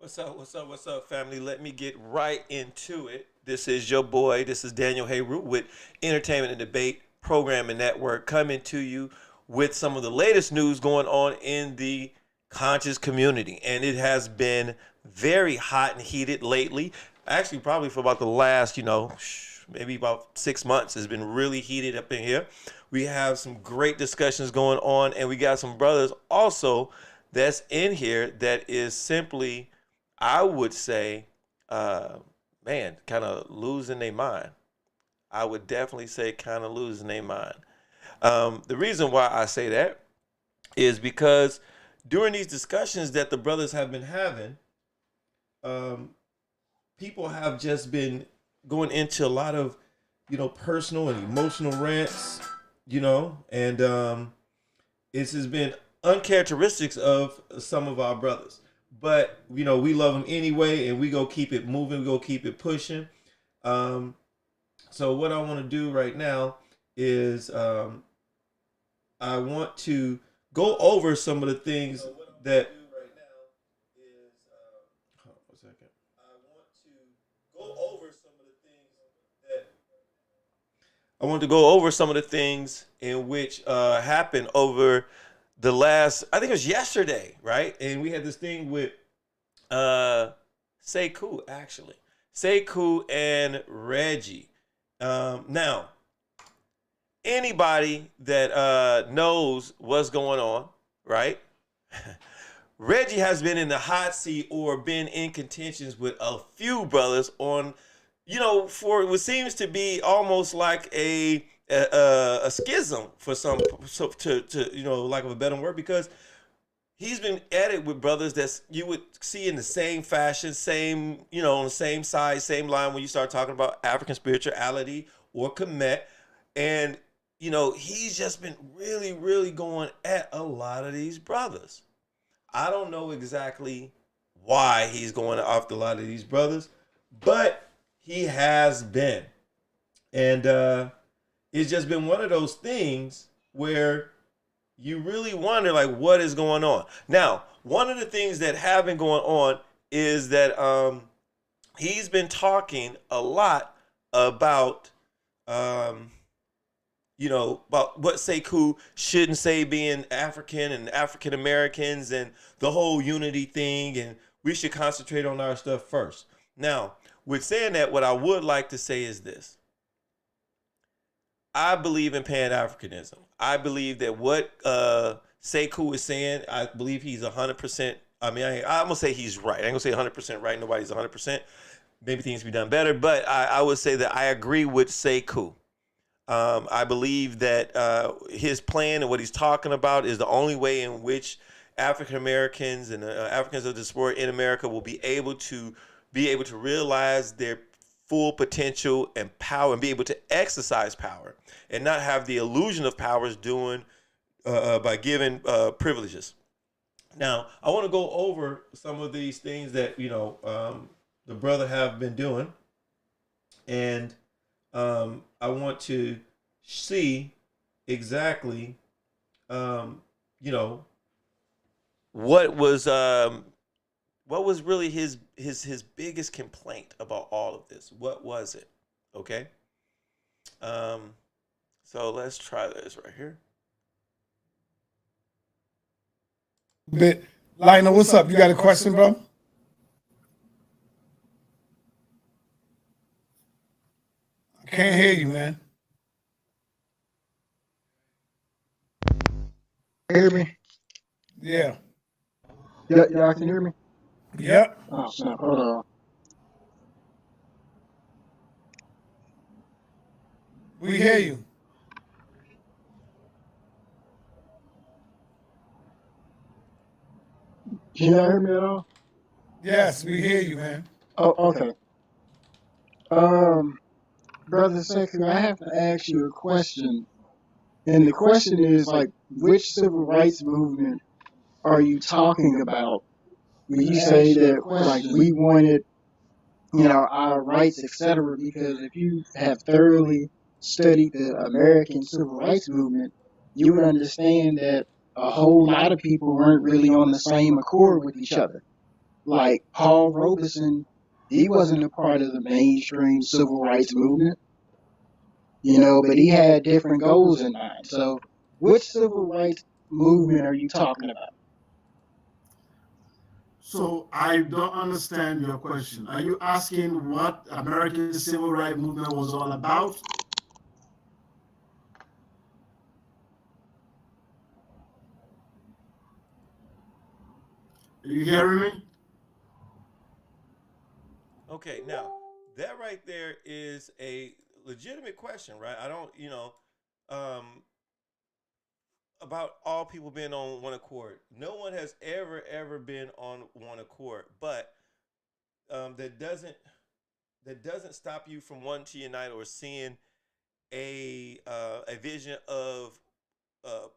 What's up? What's up? What's up, family? Let me get right into it. This is your boy. This is Daniel Hayroot with Entertainment and Debate Programming Network coming to you with some of the latest news going on in the conscious community. And it has been very hot and heated lately. Actually, probably for about the last, maybe about 6 months, has been really heated up in here. We have some great discussions going on, and we got some brothers also that's in here that is simply, I would say, kind of losing their mind. I would definitely say kind of losing their mind. The reason why I say that is because during these discussions that the brothers have been having, um, people have just been going into a lot of, personal and emotional rants, and it has been uncharacteristics of some of our brothers. But we love them anyway, and we go keep it moving. We go keep it pushing. So what I want to do right now is I want to go over some of the things that. Hold on a second. I want to go over some of the things in which happened over the last, I think it was yesterday, right? And we had this thing with Sekou, actually. Sekou and Reggie. Now, anybody that knows what's going on, right? Reggie has been in the hot seat or been in contentions with a few brothers on, for what seems to be almost like a schism for some, so to lack of a better word, because he's been at it with brothers that you would see in the same fashion, same, on the same side, same line when you start talking about African spirituality or Kemet. And, he's just been really, really going at a lot of these brothers. I don't know exactly why he's going after a lot of these brothers, but he has been. And it's just been one of those things where you really wonder, like, what is going on. Now, one of the things that have been going on is that he's been talking a lot about about what Sekou shouldn't say, being African and African Americans and the whole unity thing, and we should concentrate on our stuff first. Now, with saying that, what I would like to say is this. I believe in Pan Africanism. I believe that what Sekou is saying, I believe he's 100%. I mean, I'm going to say he's right. I ain't going to say 100% right. Nobody's 100%. Maybe things can be done better. But I would say that I agree with Sekou. I believe that his plan and what he's talking about is the only way in which African Americans and Africans of diaspora in America will be able to realize their full potential and power and be able to exercise power and not have the illusion of powers doing by giving privileges. Now, I want to go over some of these things that the brother have been doing, and I want to see exactly, what was really his biggest complaint about all of this. What was it? Okay. So let's try this right here. But Lionel, what's up? You got a question, bro? I can't hear you, man. Hear me? Yeah. Yeah, y'all can hear me? Yep. Oh, snap. Hold on. We hear you. Can y'all hear me at all? Yes, we hear you, man. Oh, okay. Um, Brother Sekou, I have to ask you a question. And the question is, like, which civil rights movement are you talking about when you say that, like, we wanted, our rights, etc.? Because if you have thoroughly studied the American civil rights movement, you would understand that a whole lot of people weren't really on the same accord with each other. Like Paul Robeson, he wasn't a part of the mainstream civil rights movement, but he had different goals in mind. So, which civil rights movement are you talking about? So I don't understand your question. Are you asking what American civil rights movement was all about? Are you hearing me? Okay, now that right there is a legitimate question, right? I don't, um, about all people being on one accord. No one has ever been on one accord, but um, that doesn't that doesn't stop you from wanting to unite or seeing a vision of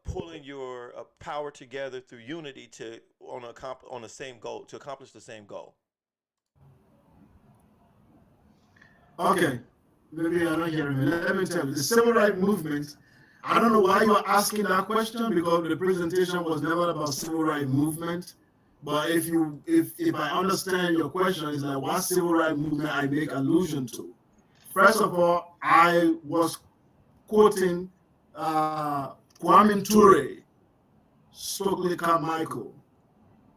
pulling your power together through unity to on the same goal to accomplish the same goal. Okay, maybe you're not hearing me. Let me tell you, the civil rights movement. I don't know why you are asking that question because the presentation was never about civil rights movement. But if I understand your question, it's like what civil rights movement I make allusion to. First of all, I was quoting Kwame Ture, Stokely Carmichael,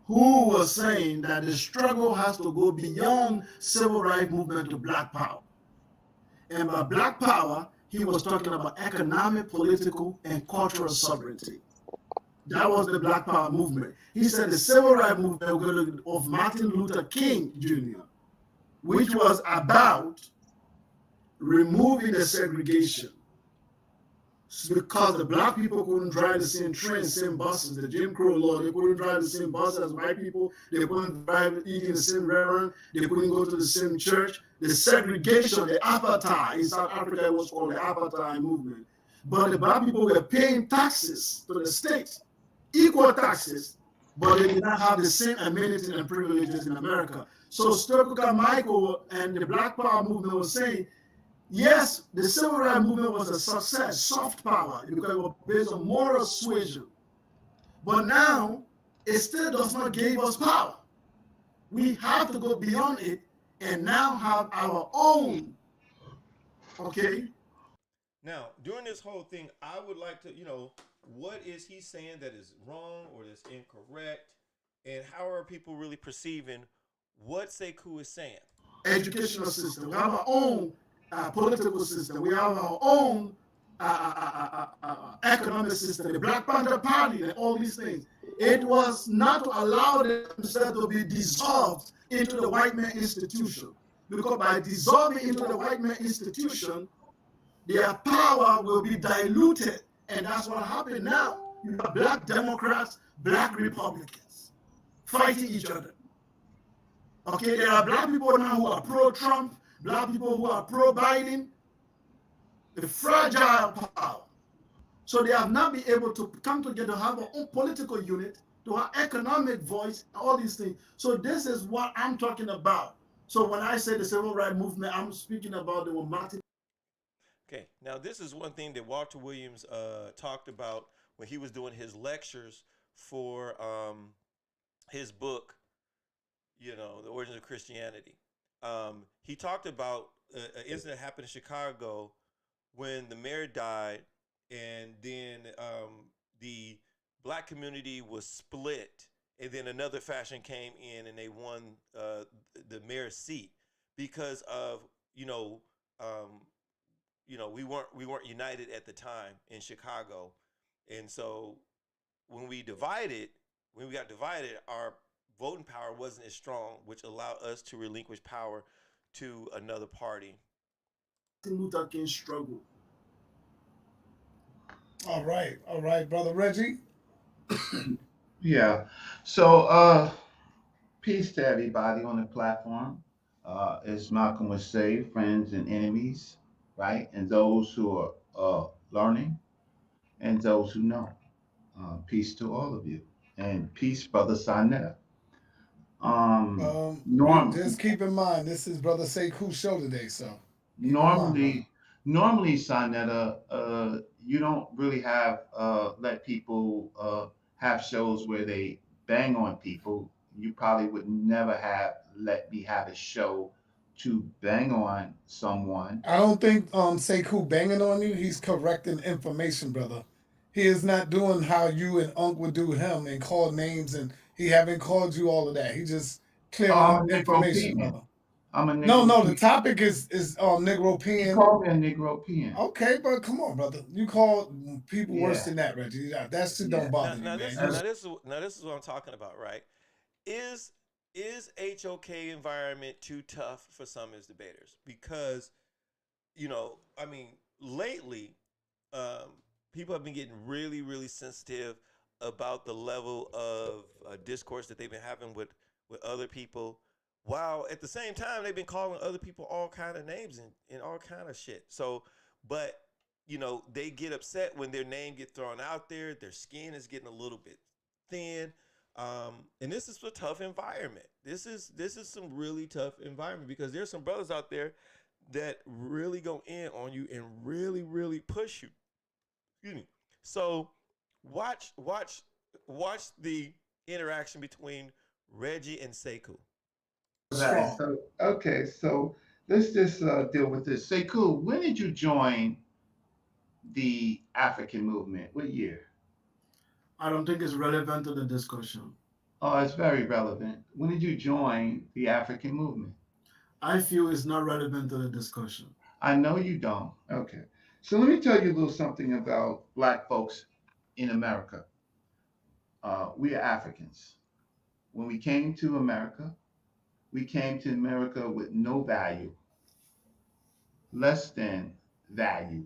who was saying that the struggle has to go beyond civil rights movement to black power. And by black power, he was talking about economic, political, and cultural sovereignty. That was the Black Power movement. He said the civil rights movement of Martin Luther King Jr., which was about removing the segregation because the black people couldn't drive the same trains, same buses. The Jim Crow law, they couldn't drive the same bus as white people. They couldn't drive, eat in the same restaurant. They couldn't go to the same church. The segregation, the apartheid in South Africa was called the apartheid movement. But the black people were paying taxes to the state, equal taxes, but they did not have the same amenities and privileges in America. So Stokely Michael and the Black Power movement was saying, yes, the civil rights movement was a success, soft power, because it was based on moral suasion. But now, it still does not give us power. We have to go beyond it and now have our own, okay? Now, during this whole thing, I would like to, what is he saying that is wrong or that's incorrect, and how are people really perceiving what Sekou is saying? Educational system. We have our own political system. We have our own economic system. The Black Panther Party and all these things. It was not to allow themselves to be dissolved into the white man institution. Because by dissolving into the white man institution, their power will be diluted. And that's what happened now. You have black Democrats, black Republicans fighting each other. Okay, there are black people now who are pro-Trump, black people who are pro-Biden, the fragile power. So they have not been able to come together, have their own political unit, to have economic voice, all these things. So this is what I'm talking about. So when I say the civil rights movement, I'm speaking about the Martin. Okay, now this is one thing that Walter Williams talked about when he was doing his lectures for his book, The Origins of Christianity. He talked about an incident that happened in Chicago when the mayor died, and then the black community was split, and then another faction came in and they won the mayor's seat because of um, we weren't united at the time in Chicago, and so when we divided, when we got divided, our voting power wasn't as strong, which allowed us to relinquish power to another party. Luther King struggle. All right, brother Reggie. Yeah. So, peace to everybody on the platform. As Malcolm would say, friends and enemies, right? And those who are learning and those who know. Peace to all of you. And peace, Brother Sinetta. Norm, Just keep in mind this is brother Sekou show today, so keep in mind, brother. normally, normally, Sinetta, you don't really have let people have shows where they bang on people. you probably would never have let me have a show to bang on someone. I don't think Sekou banging on you. He's correcting information, brother. He is not doing how you and Unc would do him and call names, and he haven't called you all of that. He just Oh, clearing I'm up a Negro information, peon. brother. I'm a No, Negro no. The peon. topic is Negro He peeing. called me a Negro peon. Okay, but come on, brother. You call people worse Yeah, than that, Reggie. That shit yeah. don't bother you, man. You, Now this is what I'm talking about, right? Is HOK environment too tough for some as debaters? Because I mean, lately, um, people have been getting really, really sensitive about the level of discourse that they've been having with other people, while at the same time they've been calling other people all kind of names and all kind of shit. So, but they get upset when their name get thrown out there. Their skin is getting a little bit thin. And this is a tough environment. This is some really tough environment because there's some brothers out there that really go in on you and really, really push you. Excuse me. So watch the interaction between Reggie and Sekou. Right. strong. So okay. So let's just deal with this. Say, cool. When did you join the African movement? What year? I don't think it's relevant to the discussion. Oh, it's very relevant. When did you join the African movement? I feel it's not relevant to the discussion. I know you don't. Okay. So let me tell you a little something about black folks in America. We are Africans. When we came to America, we came to America with no value, less than value,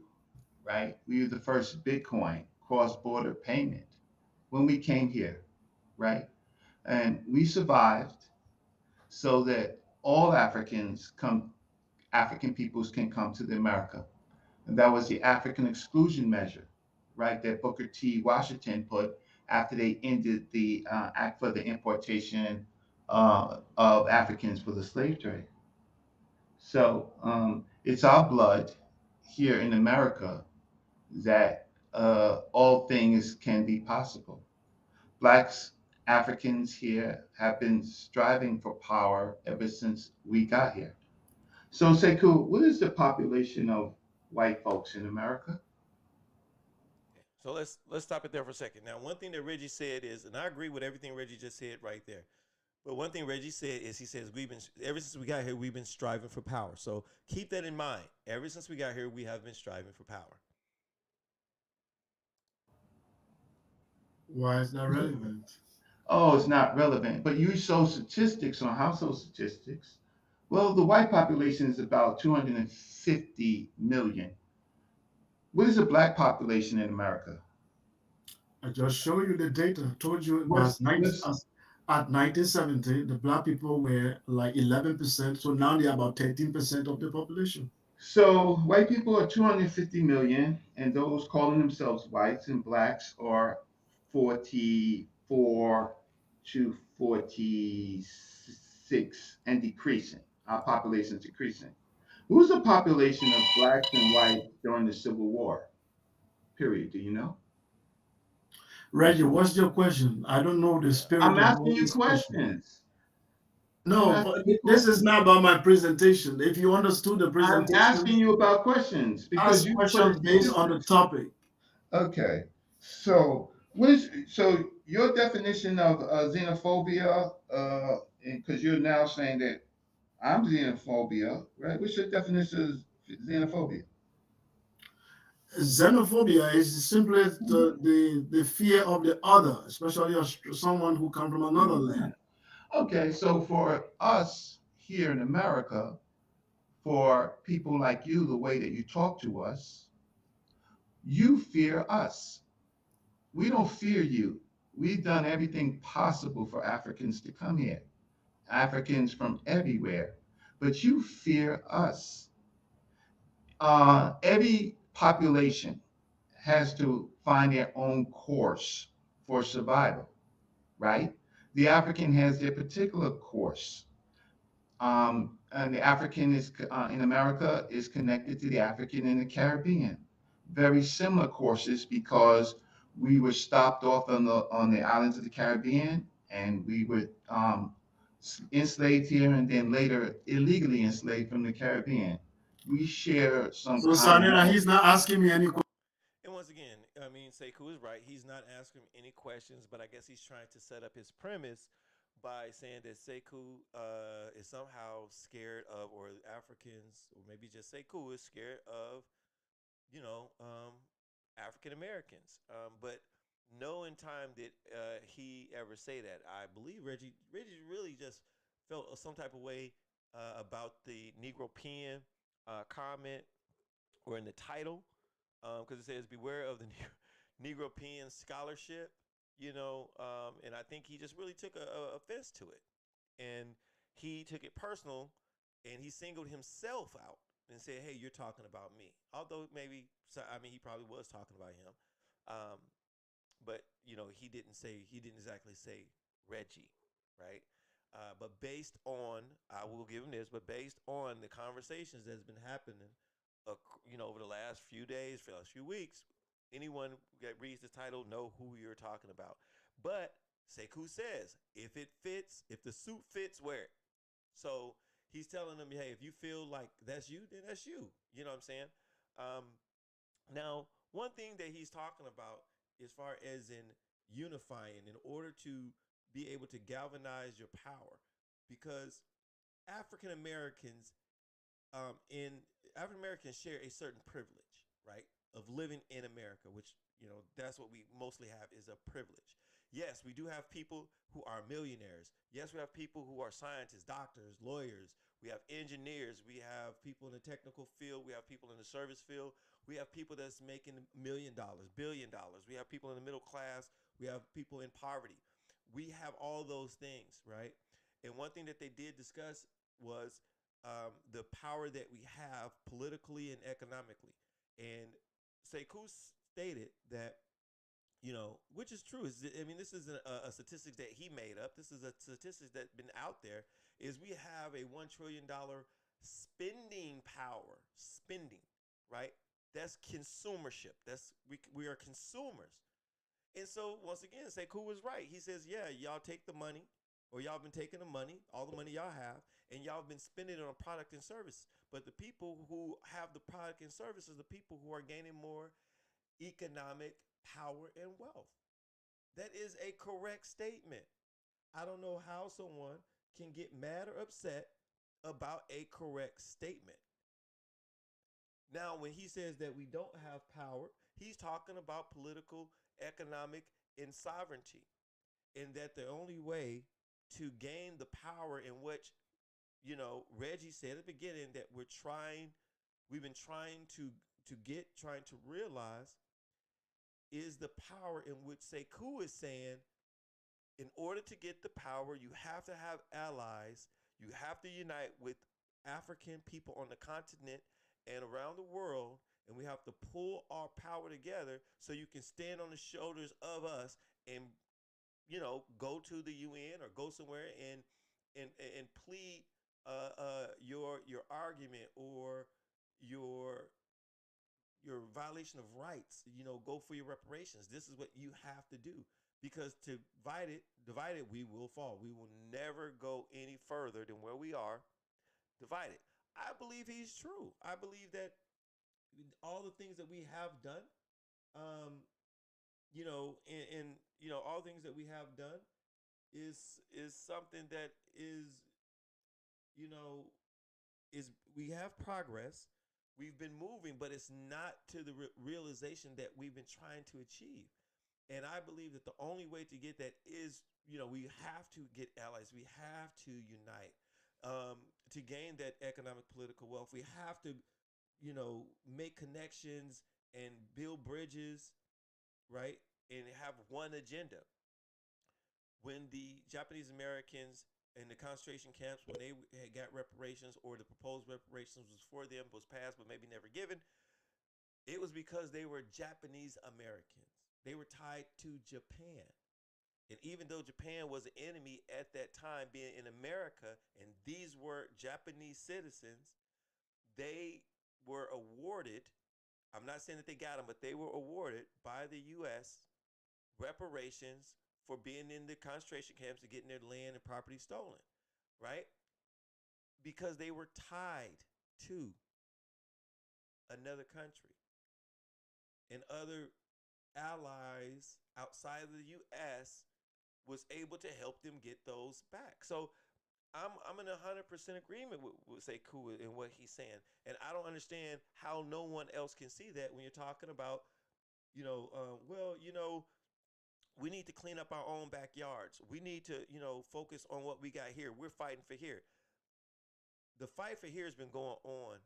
right? We were the first Bitcoin cross border payment when we came here, right? And we survived so that all African peoples can come to the America. And that was the African exclusion measure, right? That Booker T. Washington put after they ended the act for the importation of Africans for the slave trade. So it's our blood here in America that all things can be possible. Blacks, Africans here have been striving for power ever since we got here. So, Sekou, what is the population of white folks in America? So let's stop it there for a second. Now, one thing that Reggie said is, and I agree with everything Reggie just said right there. But one thing Reggie said is he says we've been ever since we got here we've been striving for power. So keep that in mind. Ever since we got here we have been striving for power. Why is that relevant? Oh, it's not relevant. But you show statistics on household statistics. Well, the white population is about 250 million. What is the black population in America? I just showed you the data. I told you it What's was 90, what's at 1970, the black people were like 11%. So now they're about 13% of the population. So white people are 250 million, and those calling themselves whites and blacks are 44 to 46 and decreasing. Our population is decreasing. Who's the population of blacks and whites during the Civil War? Period. Do you know? Reggie, what's your question? I don't know the spirit I'm of all asking you these questions. questions. I'm No, asking you this is questions. not about my presentation. If you understood the I'm presentation, asking you about questions because ask you put questions based on the statistics. topic. Okay. So what is so your definition of xenophobia? Because you're now saying that I'm xenophobia, right? What's your definition of xenophobia? Xenophobia is simply the fear of the other, especially someone who comes from another land. Okay, so for us here in America, for people like you, the way that you talk to us, you fear us. We don't fear you. We've done everything possible for Africans to come here, Africans from everywhere, but you fear us. Every population has to find their own course for survival, right? The African has their particular course. And the African is in America is connected to the African in the Caribbean. Very similar courses because we were stopped off on the islands of the Caribbean and we were enslaved here and then later illegally enslaved from the Caribbean. We share some So common Sanina, he's not asking me any question. And once again, I mean, Sekou is right. He's not asking any questions, but I guess he's trying to set up his premise by saying that Sekou is somehow scared of, or Africans, or maybe just Sekou is scared of, you know, African Americans. But no in time did he ever say that. I believe Reggie really just felt some type of way about the Negro pen comment or in the title, because it says beware of the Negropean scholarship, and I think he just really took a offense to it, and he took it personal, and he singled himself out and said, "Hey, you're talking about me." Although maybe, I mean, he probably was talking about him, um, but he didn't exactly say Reggie, right? But based on, I will give him this, but based on the conversations that's been happening, over the last few days, for the last few weeks, anyone that reads the title know who you're talking about. But Sekou says, if it fits, if the suit fits, wear it. So he's telling them, hey, if you feel like that's you, then that's you. You know what I'm saying? Um, Now, one thing that he's talking about, as far as in unifying, in order to be able to galvanize your power, because African Americans in African Americans share a certain privilege, right, of living in America, which that's what we mostly have, is a privilege. Yes, we do have people who are millionaires. Yes, we have people who are scientists, doctors, lawyers. We have engineers. We have people in the technical field. We have people in the service field. We have people that's making $1 million, $1 billion. We have people in the middle class. We have people in poverty. We have all those things, right? And one thing that they did discuss was the power that we have politically and economically. And Sekou stated that, which is true. I mean, this isn't a statistics that he made up. This is a statistics that's been out there. Is we have a $1 trillion spending power, spending, right? That's consumership. We are consumers. And so once again, Sekou was right. He says, yeah, y'all take the money, or y'all been taking the money, all the money y'all have, and y'all been spending it on product and service. But the people who have the product and service are the people who are gaining more economic power and wealth. That is a correct statement. I don't know how someone can get mad or upset about a correct statement. Now, when he says that we don't have power, he's talking about political, economic, and sovereignty. And that the only way to gain the power in which, Reggie said at the beginning that we've been trying to realize, is the power in which Sekou is saying, in order to get the power, you have to have allies. You have to unite with African people on the continent and around the world, and we have to pull our power together so you can stand on the shoulders of us and go to the UN or go somewhere and plead your argument, or your violation of rights. Go for your reparations. This is what you have to do, because to divide it, we will fall. We will never go any further than where we are, divided. I believe he's true. I believe that all the things that we have done, um, and all things that we have done is something that is, you know, is we have progress. We've been moving, but it's not to the realization that we've been trying to achieve. And I believe that the only way to get that is, we have to get allies. We have to unite to gain that economic, political wealth. We have to, make connections and build bridges, right? And have one agenda. When the Japanese Americans in the concentration camps, when they had got reparations, or the proposed reparations was for them, was passed but maybe never given, it was because they were Japanese Americans. They were tied to Japan. And even though Japan was an enemy at that time, being in America, and these were Japanese citizens, they were awarded, I'm not saying that they got them, but they were awarded by the U.S. reparations for being in the concentration camps and getting their land and property stolen, right? Because they were tied to another country and other allies outside of the U.S. was able to help them get those back. So I'm in 100% agreement with Sekou and what he's saying, and I don't understand how no one else can see that when you're talking about, we need to clean up our own backyards. We need to, focus on what we got here. We're fighting for here. The fight for here has been going on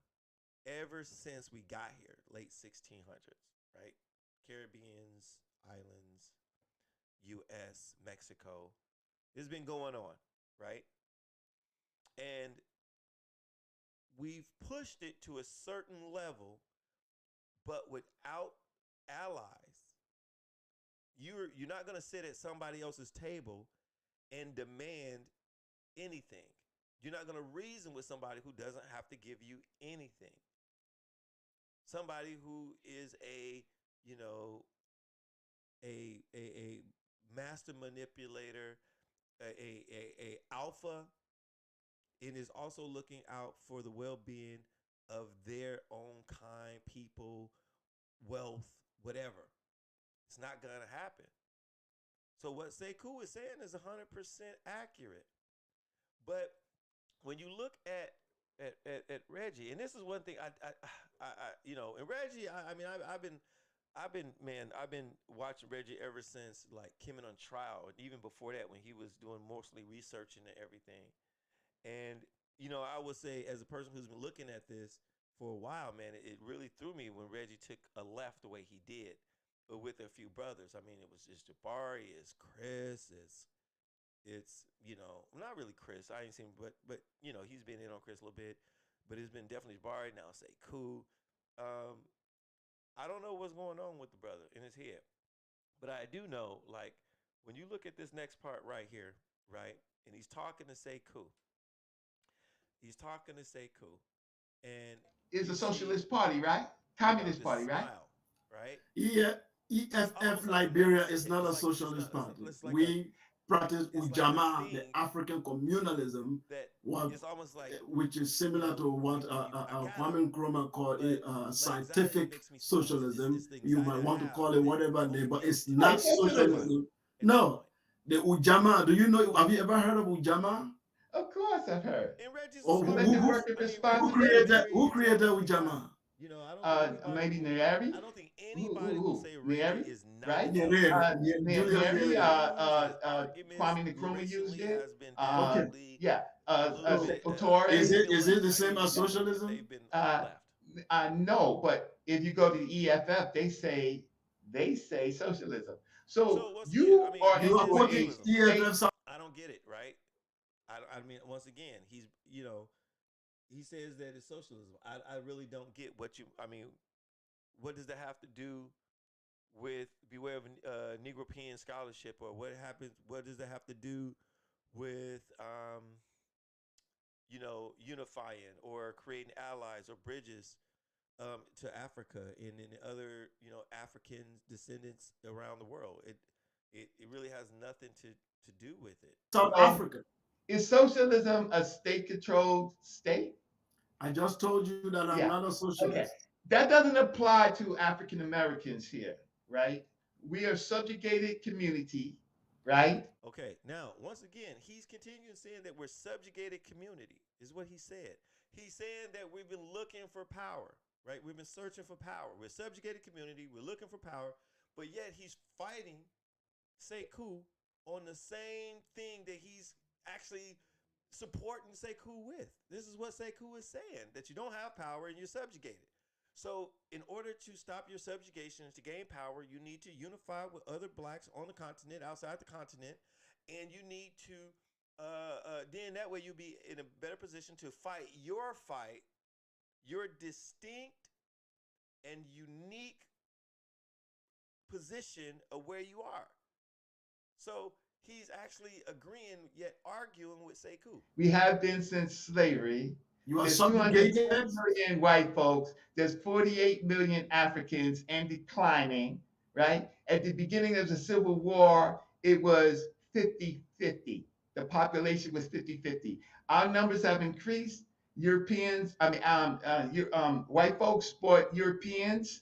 ever since we got here, late 1600s, right? Caribbeans, islands, U.S., Mexico. It's been going on, right? And we've pushed it to a certain level, but without allies, you're not going to sit at somebody else's table and demand anything. You're not going to reason with somebody who doesn't have to give you anything. Somebody who is a master manipulator, a alpha, and is also looking out for the well-being of their own kind, people, wealth, whatever. It's not going to happen. So what Sekou is saying is 100% accurate. But when you look at Reggie, and this is one thing and Reggie, I've been watching Reggie ever since like Kim on Trial, and even before that when he was doing mostly researching and everything. And I would say, as a person who's been looking at this for a while, man, it really threw me when Reggie took a left the way he did, but with a few brothers. I mean, it was just Jabari, it's Chris, it's not really Chris. I ain't seen, but he's been in on Chris a little bit, but it's been definitely Jabari, now Sekou. I don't know what's going on with the brother in his head, but I do know, like, when you look at this next part right here, right, and he's talking to Sekou. And It's a socialist party, right? Communist party, right? Smile, right? Yeah, EFF Liberia is not a socialist party. We practice Ujamaa, the African communalism, That it's almost like, which is similar to what Kwame Nkrumah called scientific socialism. You might want to call it whatever name, but it's not socialism. No, the Ujamaa. Do you know? Have you ever heard of Ujamaa? Of course, I've heard. And Reggie's Oh, who created Ujamaa? Maybe Nyeri. I don't think anybody will say Reggie Nyeri, is not. right? Nyeri, Kwame Nkrumah used it. Has been Okay. Yeah. Is it the same as socialism? They've been left. No, but if you go to the EFF, they say socialism. So you are into EFF. I don't get it, right? I mean, once again, he says that it's socialism. I really don't get what what does that have to do with Beware of Negropean scholarship, or what does that have to do with unifying or creating allies or bridges to Africa and in other African descendants around the world? It really has nothing to do with it. South Africa. Is socialism a state-controlled state? I just told you that I'm not a socialist. Okay. That doesn't apply to African Americans here, right? We are subjugated community, right? Okay. Now, once again, he's continuing saying that we're subjugated community, is what he said. He's saying that we've been looking for power, right? We've been searching for power. We're subjugated community. We're looking for power, but yet he's fighting Sekou on the same thing that he's actually supporting Sekou with. This is what Sekou is saying, that you don't have power and you're subjugated. So in order to stop your subjugation and to gain power, you need to unify with other blacks on the continent, outside the continent, and you need to then that way you'll be in a better position to fight, your distinct and unique position of where you are. So he's actually agreeing yet arguing with Sekou. We have been since slavery. You are There's subjugated. 210 million white folks. There's 48 million Africans and declining, right? At the beginning of the Civil War, it was 50-50. The population was 50-50. Our numbers have increased. Europeans, I mean, white folks brought Europeans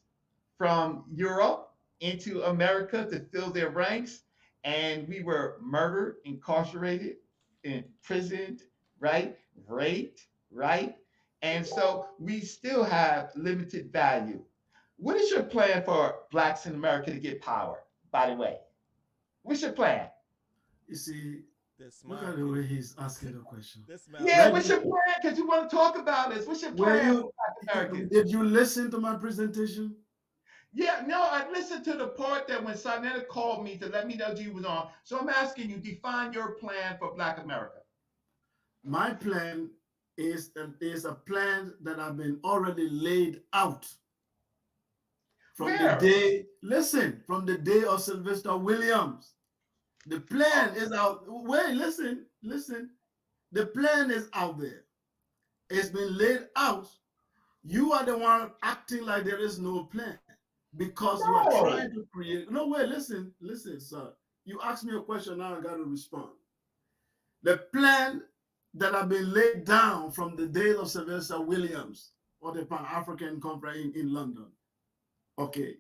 from Europe into America to fill their ranks, and we were murdered, incarcerated, imprisoned, right? Raped, right? And so we still have limited value. What is your plan for blacks in America to get power, by the way? What's your plan? You see, That's look my at the way opinion. he's asking the question. That's my Yeah, opinion. what's Reggie, your plan? Because you want to talk about this. What's your were plan for you, black Americans? did you listen to my presentation? Yeah, no, I listened to the part that when Sonetta called me to let me know you was on. So I'm asking you, define your plan for Black America. My plan is a plan that have been already laid out from the Where? day, listen, from the day of Sylvester Williams. The plan is out. Wait, listen. The plan is out there. It's been laid out. You are the one acting like there is no plan because you are No. trying to create. No, wait, listen, sir. You asked me a question, now I got to respond. The plan that have been laid down from the days of Sylvester Williams or the Pan African Conference in London, okay,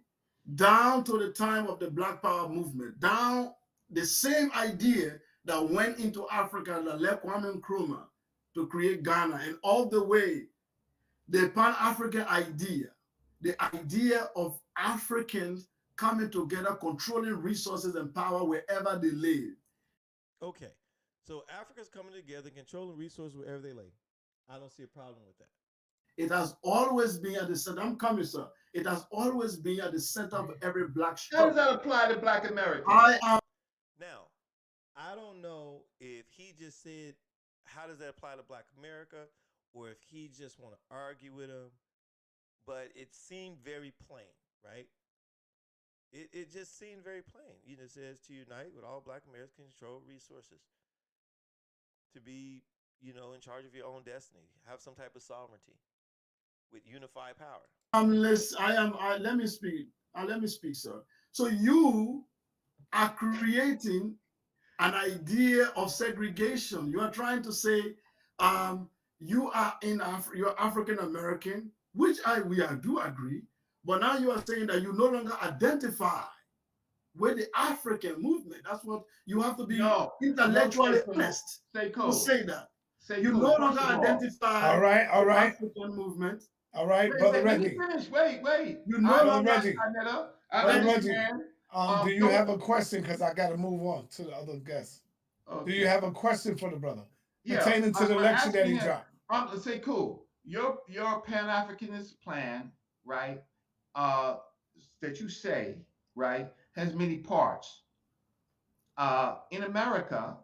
down to the time of the Black Power movement, down the same idea that went into Africa that led Kwame Nkrumah to create Ghana, and all the way the Pan-African idea, the idea of Africans coming together, controlling resources and power wherever they live. Okay. So Africa's coming together, controlling resources wherever they lay. I don't see a problem with that. It has always been at the center. I'm coming, sir. It has always been at the center of every black How does struggle. that apply to Black Americans? I am. Now, I don't know if he just said, how does that apply to Black America, or if he just want to argue with him, but it seemed very plain, right? It just seemed very plain. You know, it says to unite with all Black Americans, control resources, to be, in charge of your own destiny, have some type of sovereignty with unified power. Let me speak. Let me speak, sir. So you are creating an idea of segregation. You are trying to say you are you're African American, which I do agree. But now you are saying that you no longer identify with the African movement. That's what you have to be No. intellectually honest to Sekou. say that. You Sekou. no First longer of all, identify All with the right, African movement. all right, wait, brother wait, let me Reggie. finish. Wait. You I no Brother longer understand, Reggie. Sonetta. I Brother Reggie. understand. Do you Don't. have a question? Because I got to move on to the other guests. Do you Okay. have a question for the brother Yeah, pertaining to the I'm lecture that asking he him. dropped? Let's say, cool. Your Pan Africanist plan, right? Uh, that you say, right, has many parts. In America,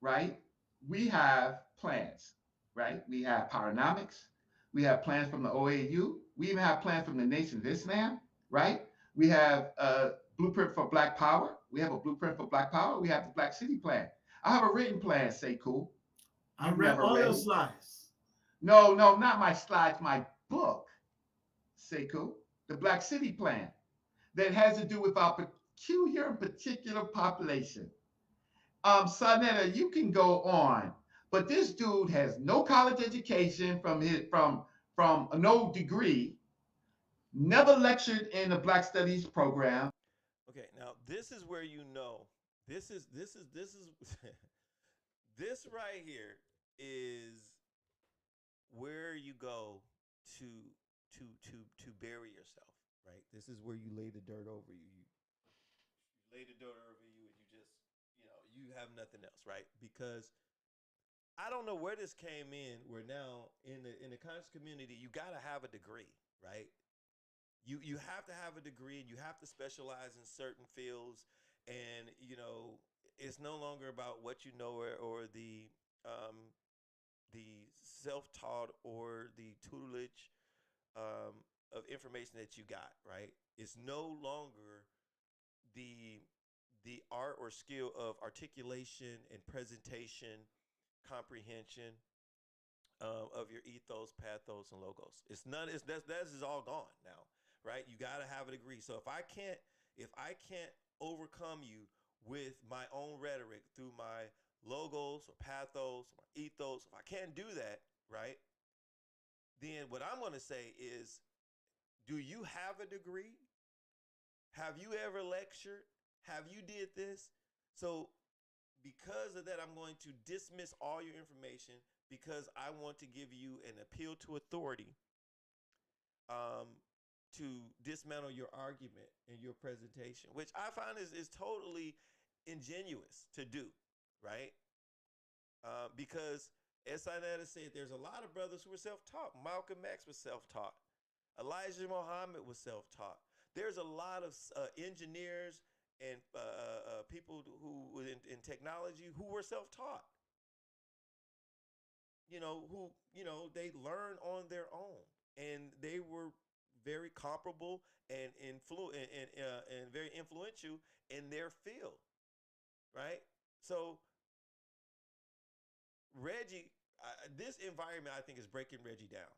right, we have plans, right? We have Powernomics. We have plans from the OAU. We even have plans from the Nation of Islam, right? We have a blueprint for Black Power. We have a blueprint for Black Power. We have the Black City Plan. I have a written plan, say cool. I You've read never all read your it. slides. No, not my slides, my book, Sekou, the Black City Plan, that has to do with our peculiar and particular population. Sonetta, you can go on, but this dude has no college education from no degree, never lectured in a Black Studies program. Okay, now this is where this is this right here is where you go to to bury yourself, right? This is where you lay the dirt over you. You lay the dirt over you, and you just you have nothing else, right? Because I don't know where this came in. Where now in the conscious community, you got to have a degree, right? You have to have a degree, and you have to specialize in certain fields, and it's no longer about what you know, or the self-taught or the tutelage of information that you got, right? It's no longer the art or skill of articulation and presentation, comprehension of your ethos, pathos, and logos. It's none. It's that is all gone now, right? You got to have a degree. So if I can't overcome you with my own rhetoric through my logos or pathos or my ethos, if I can't do that, right, then what I'm going to say is, do you have a degree? Have you ever lectured? Have you did this? So because of that, I'm going to dismiss all your information because I want to give you an appeal to authority to dismantle your argument and your presentation, which I find is totally ingenuous to do, right? Because as Sinetta said, there's a lot of brothers who were self-taught. Malcolm X was self-taught. Elijah Muhammad was self-taught. There's a lot of engineers and people who in technology who were self-taught. They learned on their own, and they were very comparable and and very influential in their field, right? So Reggie, this environment I think is breaking Reggie down.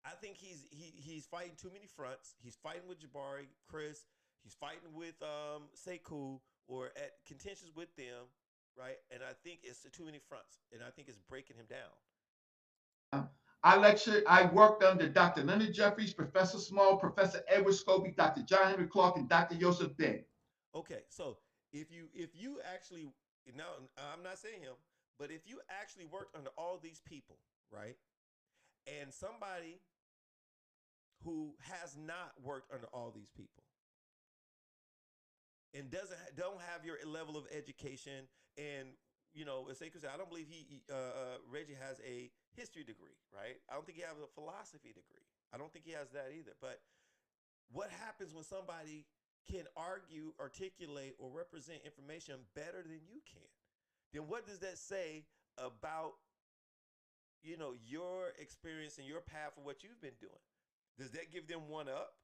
I think he's fighting too many fronts. He's fighting with Jabari, Chris. He's fighting with Sekou, or at contentions with them, right? And I think it's too many fronts, and I think it's breaking him down. I worked under Dr. Leonard Jeffries, Professor Small, Professor Edward Scobie, Dr. John Henry Clark, and Dr. Joseph Bing. Okay, so if you actually, now I'm not saying him, but if you actually worked under all these people, right, and somebody who has not worked under all these people and don't have your level of education, and as Sekou said, I don't believe Reggie has a history degree, right? I don't think he has a philosophy degree. I don't think he has that either. But what happens when somebody can argue, articulate, or represent information better than you can? Then what does that say about your experience and your path of what you've been doing? Does that give them one up,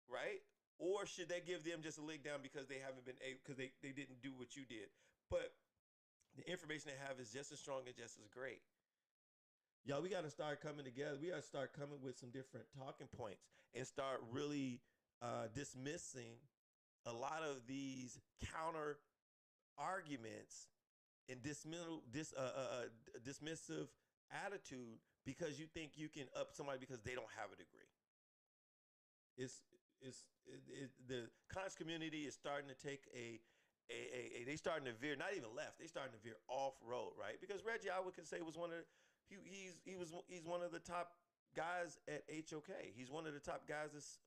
right? Or should they give them just a leg down because they haven't been able, because they didn't do what you did? But the information they have is just as strong and just as great. Y'all, we got to start coming together. We got to start coming with some different talking points and start really dismissing a lot of these counter arguments and dismissive attitude because you think you can up somebody because they don't have a degree. The conscious community is starting to take they starting to veer, not even left, they starting to veer off road, right? Because Reggie, I would say, was one of he's one of the top guys at HOK. He's one of the top guys that's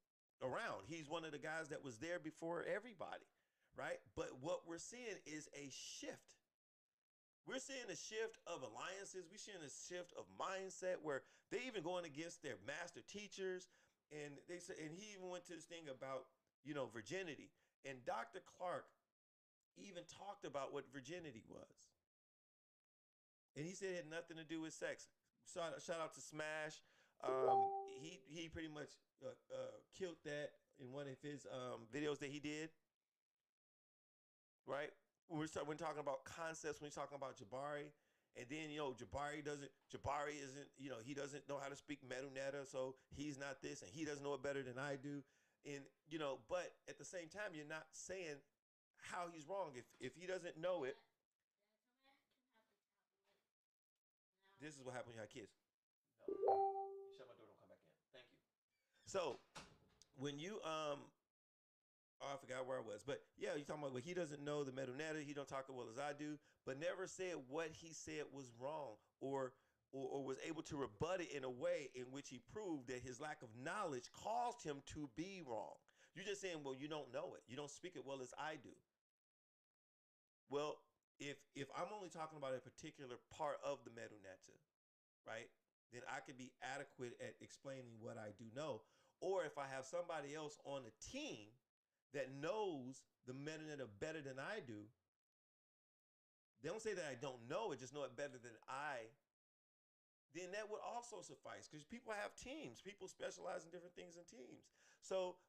around. He's one of the guys that was there before everybody, right? But what we're seeing is a shift. We're seeing a shift of alliances. We're seeing a shift of mindset where they even going against their master teachers. And they said, and he even went to this thing about, virginity. And Dr. Clark even talked about what virginity was. And he said it had nothing to do with sex. Shout out to Smash. He pretty much killed that in one of his videos that he did. Right? When we're talking about concepts, when we're talking about Jabari, and then Jabari isn't, he doesn't know how to speak Medunetta, so he's not this, and he doesn't know it better than I do. And but at the same time, you're not saying how he's wrong. If he doesn't know it, this is what happens when you have kids. No. Shut my door, don't come back in. Thank you. So when you I forgot where I was, but yeah, you're talking about, well, he doesn't know the Medunetta, he don't talk as well as I do, but never said what he said was wrong or was able to rebut it in a way in which he proved that his lack of knowledge caused him to be wrong. You're just saying, well, you don't know it, you don't speak it well as I do. Well, if I'm only talking about a particular part of the Medunetta, right, then I could be adequate at explaining what I do know. Or if I have somebody else on the team that knows the Medunetta better than I do, they don't say that I don't know it, just know it better than I, then that would also suffice, because people have teams. People specialize in different things in teams. So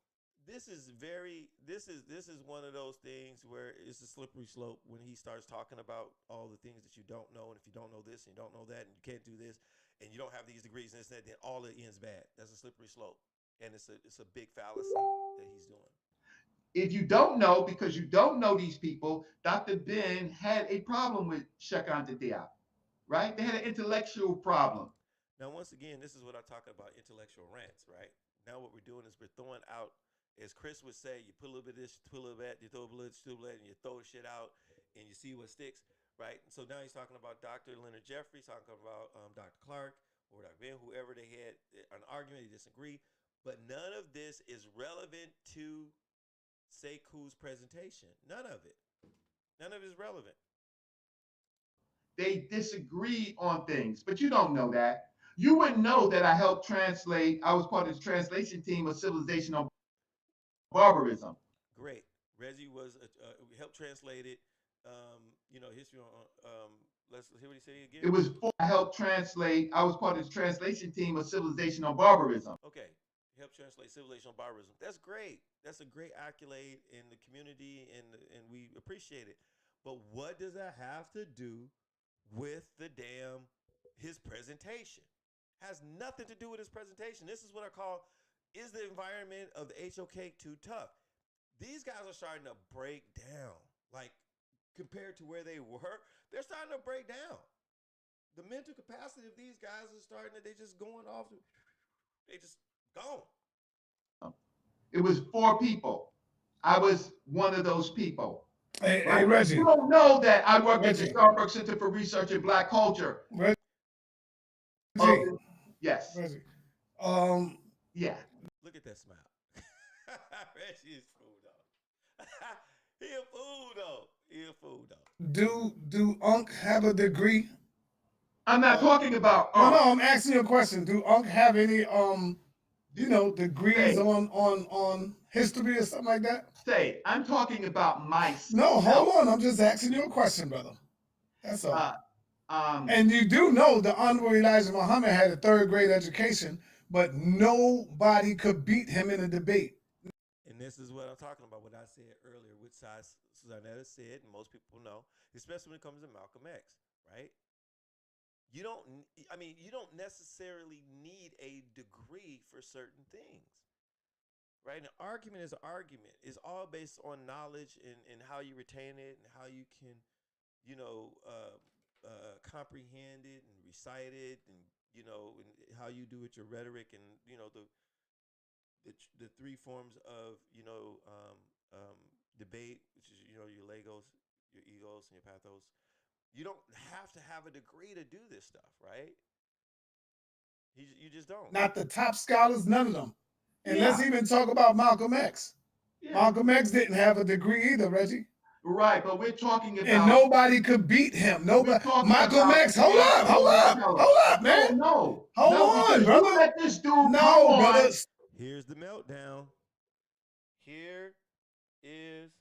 this is one of those things where it's a slippery slope when he starts talking about all the things that you don't know, and if you don't know this and you don't know that and you can't do this and you don't have these degrees and this and that, then all it ends bad. That's a slippery slope, and it's a big fallacy that he's doing. if you don't know, because you don't know these people, Dr. Ben had a problem with Sekou and Sekou, right? They had an intellectual problem. Now, once again, this is what I talk about intellectual rants, right? Now, what we're doing is we're throwing out, as Chris would say, you put a little bit of this, put a little bit of that, you throw a little bit of that, and you throw shit out, and you see what sticks, right? So now he's talking about Dr. Leonard Jeffries, talking about Dr. Clark or Dr. Ben, whoever they had an argument, they disagree, but none of this is relevant to Sekou's presentation. None of it. None of it is relevant. They disagreed on things, but you don't know that. You wouldn't know that I helped translate. I was part of the translation team of Civilization on Barbarism. Great. Reggie was helped translate it. History on. Let's hear what he said again. It was I helped translate. I was part of the translation team of Civilization on Barbarism. Okay. Help translate Civilization on Barbarism. That's great. That's a great accolade in the community, and we appreciate it. But what does that have to do with his presentation? Has nothing to do with his presentation. This is what I call, is the environment of the HOK too tough? These guys are starting to break down. Like, compared to where they were, they're starting to break down. The mental capacity of these guys is starting to, they just going off. They just gone. It was 4 people. I was one of those people. Hey, Reggie. You don't know that I worked at the Starbucks Center for Research in Black Culture. Reggie. Yes. Reggie. Yeah. Look at that smile. Reggie is fool though. He a fool though. He a fool though. Do Unc have a degree? I'm not talking about No, I'm asking you a question. Do Unc have any degrees on history or something like that? I'm talking about myself. No, hold on. I'm just asking you a question, brother. That's all. And you do know the Honorable Elijah Muhammad had a 3rd grade education, but nobody could beat him in a debate. And this is what I'm talking about, what I said earlier, which Susanetta said, and most people know, especially when it comes to Malcolm X, right? You don't necessarily need a degree for certain things, right? An argument is an argument. It's all based on knowledge and how you retain it and how you can, comprehend it and recite it, and and how you do with your rhetoric, and the 3 forms of debate, which is your legos, your egos, and your pathos. You don't have to have a degree to do this stuff, right? You just don't. Not the top scholars, none of them. And let's even talk about Malcolm X. Yeah. Malcolm X didn't have a degree either, Reggie. Right, but we're talking about... And nobody could beat him. Nobody. Malcolm X, hold up, man. No. Hold on, brother. You let this dude no, brother. Here's the meltdown. Here is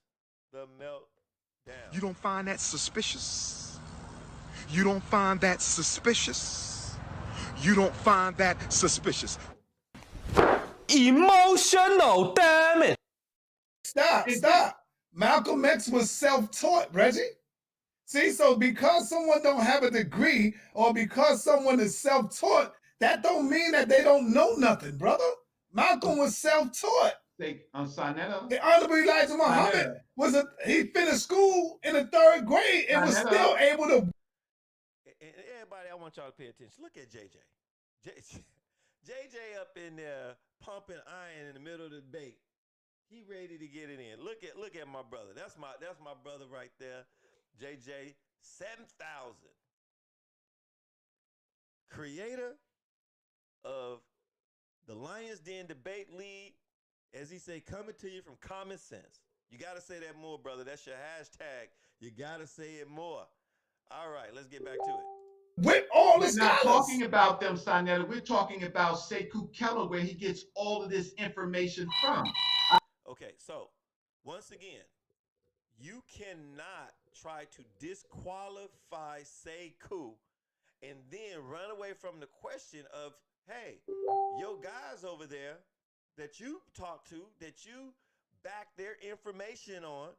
the meltdown. You don't find that suspicious? You don't find that suspicious? You don't find that suspicious? Emotional, damn it. Stop. Malcolm X was self-taught, Reggie. See, so because someone don't have a degree or because someone is self-taught, that don't mean that they don't know nothing, brother. Malcolm was self-taught. The Honorable Elijah Muhammad he finished school in the 3rd grade and was still able to. And everybody, I want y'all to pay attention. Look at JJ. JJ up in there pumping iron in the middle of the debate. He ready to get it in. Look at my brother. That's my brother right there. JJ 7000. Creator of the Lions Den Debate League. As he say, coming to you from Common Sense. You got to say that more, brother. That's your hashtag. You got to say it more. All right, let's get back to it. With all We're the not scholars. talking about them, Sinetta. We're talking about Sekou Keller, where he gets all of this information from. Okay, so once again, you cannot try to disqualify Sekou and then run away from the question of, hey, your guys over there that you talk to, that you back their information on,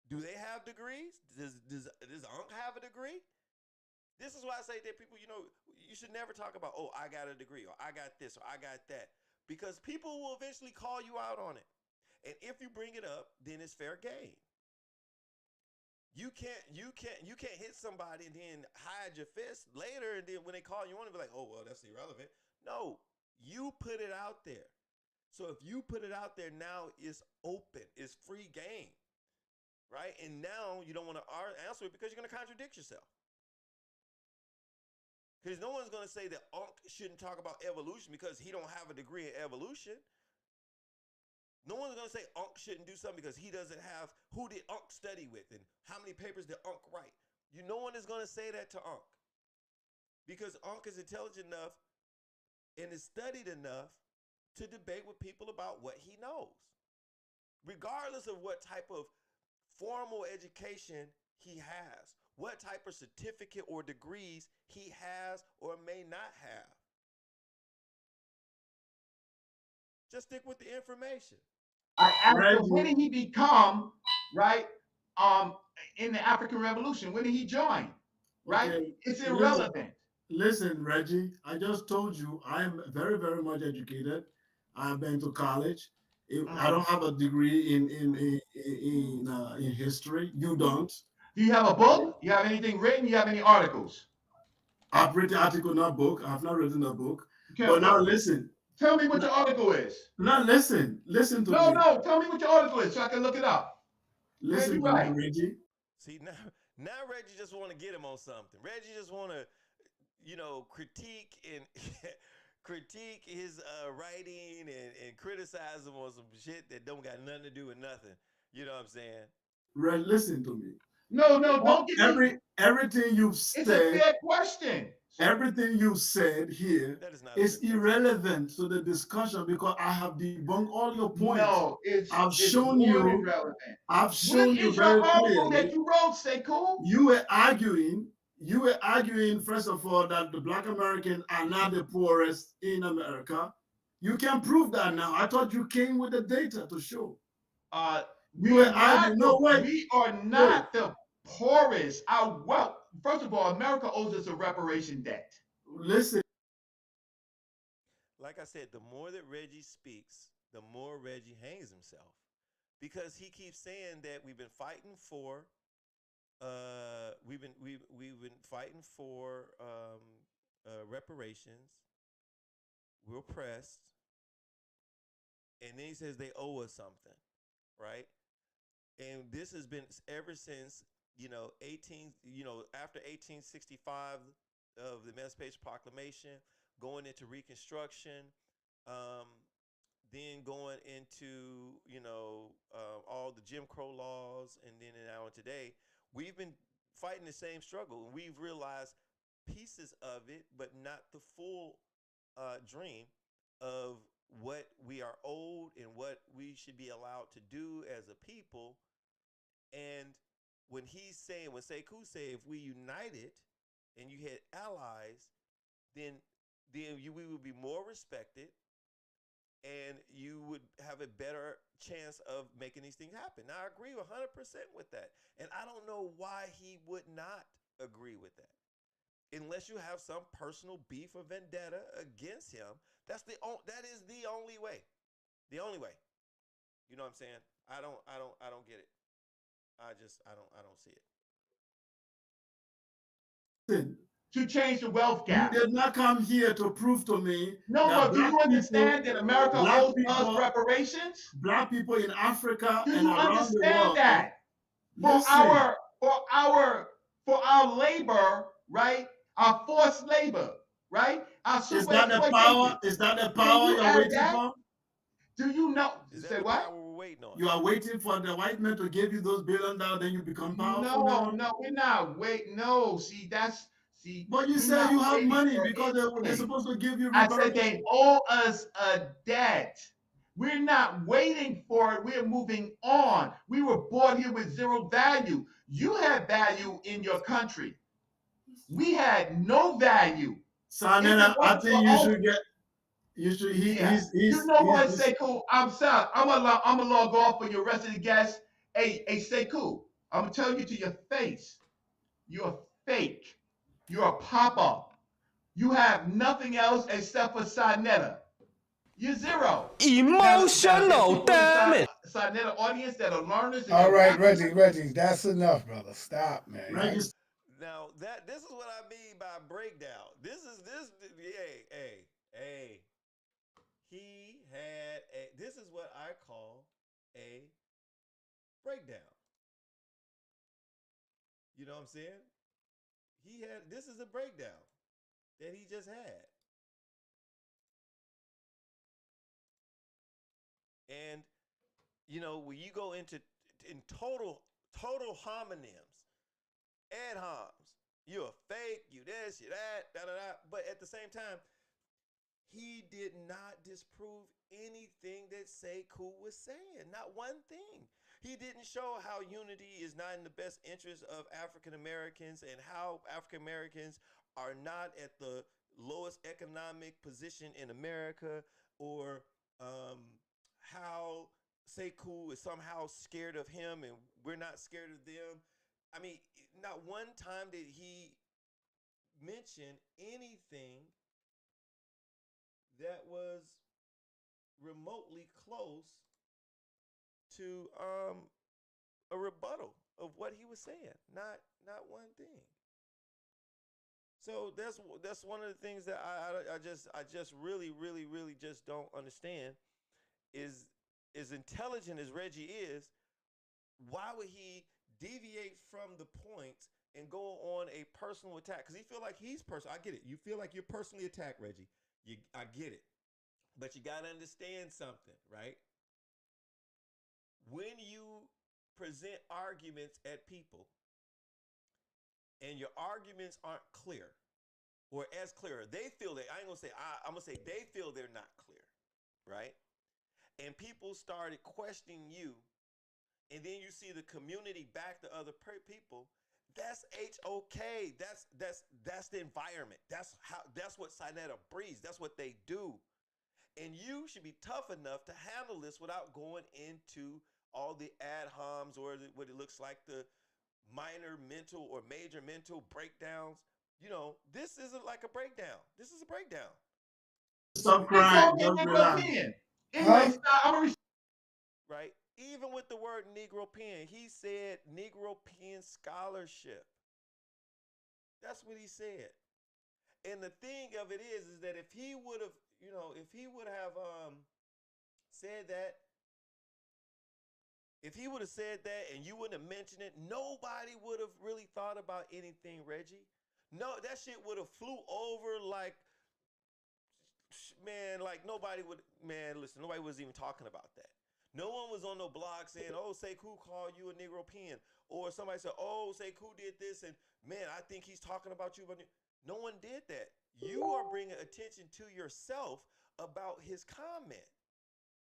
do they have degrees? Does Unc have a degree? This is why I say that people, you should never talk about, oh, I got a degree, or I got this, or I got that. Because people will eventually call you out on it. And if you bring it up, is fair game. You can't hit somebody and then hide your fist later, and then when they call you on it, be like, oh well, that's irrelevant. No, you put it out there. So if you put it out there now, it's open, it's free game, right? And now you don't want to answer it because you're going to contradict yourself. Because no one's going to say that Unc shouldn't talk about evolution because he don't have a degree in evolution. No one's going to say Unc shouldn't do something because he doesn't have, who did Unc study with and how many papers did Unc write? No one is going to say that to Unc. Because Unc is intelligent enough and is studied enough to debate with people about what he knows. Regardless of what type of formal education he has, what type of certificate or degrees he has or may not have. Just stick with the information. I asked him, when did he become, right, in the African Revolution? When did he join? Right? Okay. It's irrelevant. Listen, Reggie, I just told you I'm very, very much educated. I've been to college. I don't have a degree in history. You don't. Do you have a book? You have anything written? You have any articles? I've written an article, not a book. I've not written a book. Okay, but now listen. Tell me what your article is. Now listen to me. No, tell me what your article is so I can look it up. Listen to me, Reggie. See, now Reggie just want to get him on something. Reggie just want to, critique and critique his writing and criticize him on some shit that don't got nothing to do with nothing. You know what I'm saying? Red, listen to me. No, don't get me. Everything you've said. It's a fair question. Everything you said here is irrelevant to the discussion because I have debunked all your points. No, I've shown you irrelevant. I've shown you very clearly that you wrote, Sekou. You were arguing first of all that the Black Americans are not the poorest in America. You can prove that now. I thought you came with the data to show. We are not the poorest. Our wealth. First of all, America owes us a reparation debt. Listen. Like I said, the more that Reggie speaks, the more Reggie hangs himself. Because he keeps saying that we've been fighting for reparations. We're oppressed. And then he says they owe us something, right? And this has been ever since after 1865 of the Emancipation Proclamation, going into Reconstruction, then going into all the Jim Crow laws, and then now today, we've been fighting the same struggle, and we've realized pieces of it, but not the full dream of what we are owed and what we should be allowed to do as a people. And when Sekou say, if we united and you had allies, then we would be more respected and you would have a better chance of making these things happen. Now, I agree 100% with that. And I don't know why he would not agree with that. Unless you have some personal beef or vendetta against him, that is the only way. The only way. You know what I'm saying? I don't get it. I don't see it. To change the wealth gap. You did not come here to prove to me. No, do you understand that America owes us reparations? Black people in Africa and around the world. Do you understand that? For our labor, right? Our forced labor, right? Is that the power? Is that the power you're waiting for? Do you know? Say what? We're waiting on. You are waiting for the white man to give you those $1 billion, then you become powerful. No, we're not waiting. No, But you said you have money because they're supposed to give you. I said they owe us a debt. We're not waiting for it. We're moving on. We were born here with zero value. You had value in your country. We had no value. Sanena, I think you should get. You should. You know what, Sekou? I'm sorry. I'm gonna log off for your rest of the guests. Hey, Sekou, I'm gonna tell you to your face. You're fake. You're a pop-up. You have nothing else except for Sonetta. You're zero. Emotional, damn it. Sinetta audience that are learners and All they're right, rappers. Reggie, that's enough, brother. Stop, man. Reggie, Now this is what I mean by breakdown. Hey. He had this is what I call a breakdown. You know what I'm saying? This is a breakdown that he just had. And when you go into total homonyms, ad homs, you're a fake, you this, you that, da da da. But at the same time, he did not disprove anything that Sekou was saying. Not one thing. He didn't show how unity is not in the best interest of African Americans and how African Americans are not at the lowest economic position in America, or how Sekou is somehow scared of him and we're not scared of them. I mean, not one time did he mention anything that was remotely close to a rebuttal of what he was saying. Not one thing. So that's one of the things that I just really just don't understand is, as intelligent as Reggie is, why would he deviate from the point and go on a personal attack? Because he feel like he's personal. I get it. You feel like you're personally attacked, Reggie. I get it. But you got to understand something, right? When you present arguments at people and your arguments aren't clear or as clear, they feel that, I ain't going to say, I'm going to say they feel they're not clear, right? And people started questioning you, and then you see the community back to other people. That's HOK. That's the environment. That's what Sinetta breeds. That's what they do. And you should be tough enough to handle this without going into all the ad homs or what it looks like the minor mental or major mental breakdowns. This isn't like a breakdown. This is a breakdown. stop crying. It's Just Negro relax. pen. Huh? Anyway, I'm a Right? Even with the word Negro pen, he said Negro pen scholarship. That's what he said. And the thing of it is that if he would have, said that, if he would have said that and you wouldn't have mentioned it, nobody would have really thought about anything, Reggie. No, that shit would have flew over like, man, like nobody was even talking about that. No one was on no blog saying, oh, Sekou called you a Negro pen. Or somebody said, oh, Sekou did this, and man, I think he's talking about you. No one did that. You are bringing attention to yourself about his comment.